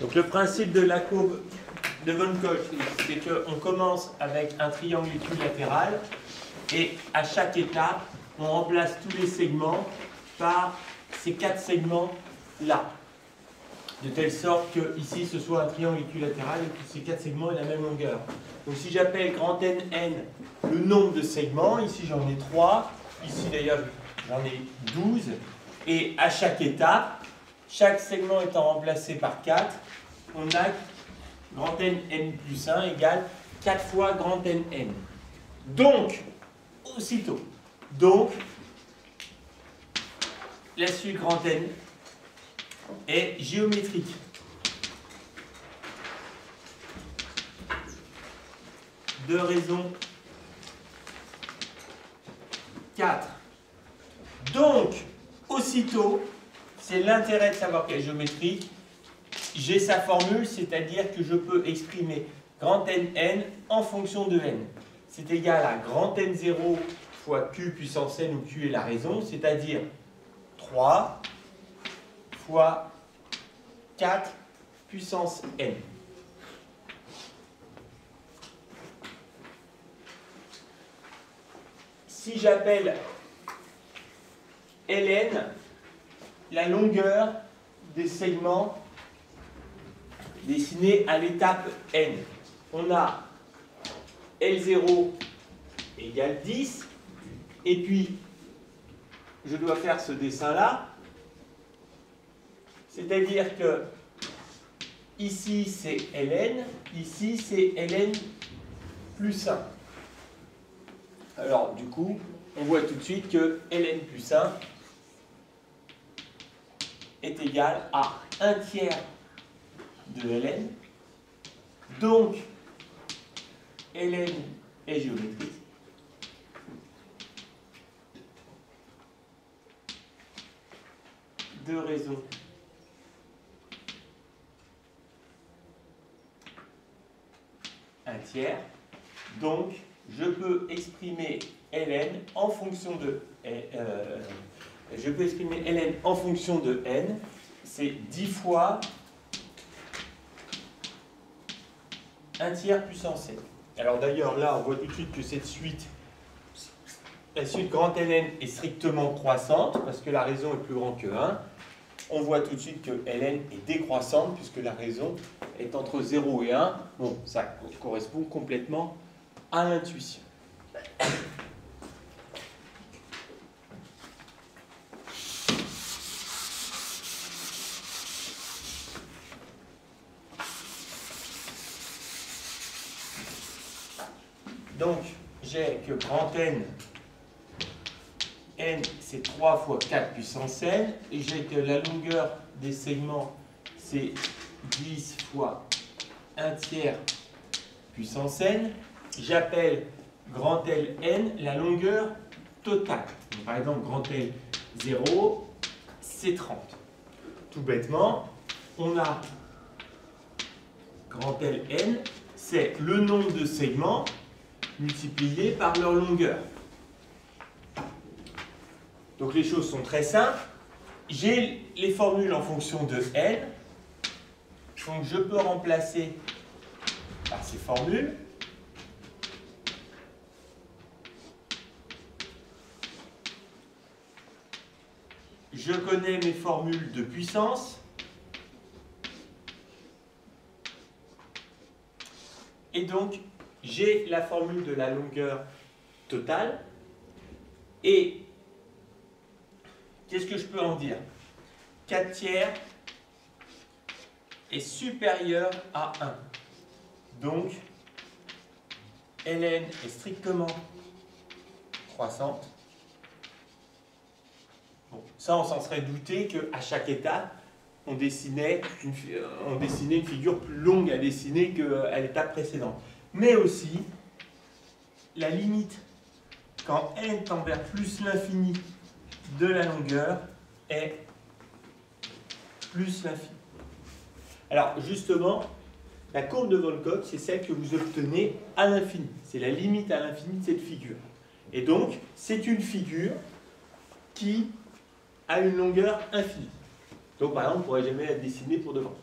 Donc le principe de la courbe de Von Koch, c'est qu'on commence avec un triangle équilatéral et à chaque étape, on remplace tous les segments par ces 4 segments-là. De telle sorte que ici ce soit un triangle équilatéral et que ces 4 segments aient la même longueur. Donc si j'appelle grand N, N le nombre de segments, ici j'en ai 3, ici d'ailleurs j'en ai 12, et à chaque étape, chaque segment étant remplacé par 4, on a grand N, N plus 1 égale 4 fois grand N, N. Donc, aussitôt, la suite grand N est géométrique. De raison 4. Donc, aussitôt, c'est l'intérêt de savoir qu'elle est géométrique. J'ai sa formule, c'est-à-dire que je peux exprimer grand N en fonction de n. C'est égal à grand N0 fois Q puissance n, où Q est la raison, c'est-à-dire 3 fois 4 puissance n. Si j'appelle Ln la longueur des segments dessinés à l'étape n, on a L0 égale 10, et puis je dois faire ce dessin-là, c'est-à-dire que ici c'est Ln, ici c'est Ln plus 1. Alors du coup, on voit tout de suite que Ln plus 1 est égal à 1 tiers de Ln. Donc, Ln est géométrique. De raison un tiers. Donc, je peux exprimer Ln en fonction de n. C'est 10 fois 1 tiers puissance n. Alors d'ailleurs, là, on voit tout de suite que cette suite, la suite grand Ln est strictement croissante, parce que la raison est plus grande que 1. On voit tout de suite que Ln est décroissante, puisque la raison est entre 0 et 1. Bon, ça correspond complètement à l'intuition. Donc, j'ai que grand N, N c'est 3 fois 4 puissance N, et j'ai que la longueur des segments c'est 10 fois 1 tiers puissance N. J'appelle grand Ln la longueur totale. Donc, par exemple, grand L0, c'est 30. Tout bêtement, on a grand Ln, c'est le nombre de segments multiplié par leur longueur. Donc les choses sont très simples. J'ai les formules en fonction de n. Donc je peux remplacer par ces formules. Je connais mes formules de puissance. Et donc, j'ai la formule de la longueur totale. Et qu'est-ce que je peux en dire? 4 tiers est supérieur à 1. Donc, Ln est strictement croissante. Bon, ça, on s'en serait douté qu'à chaque étape, on dessinait une figure plus longue à dessiner qu'à l'étape précédente. Mais aussi, la limite, quand n tend vers plus l'infini de la longueur, est plus l'infini. Alors, justement, la courbe de Von Koch, c'est celle que vous obtenez à l'infini. C'est la limite à l'infini de cette figure. Et donc, c'est une figure qui a une longueur infinie. Donc, par exemple, on ne pourrait jamais la dessiner pour de vrai.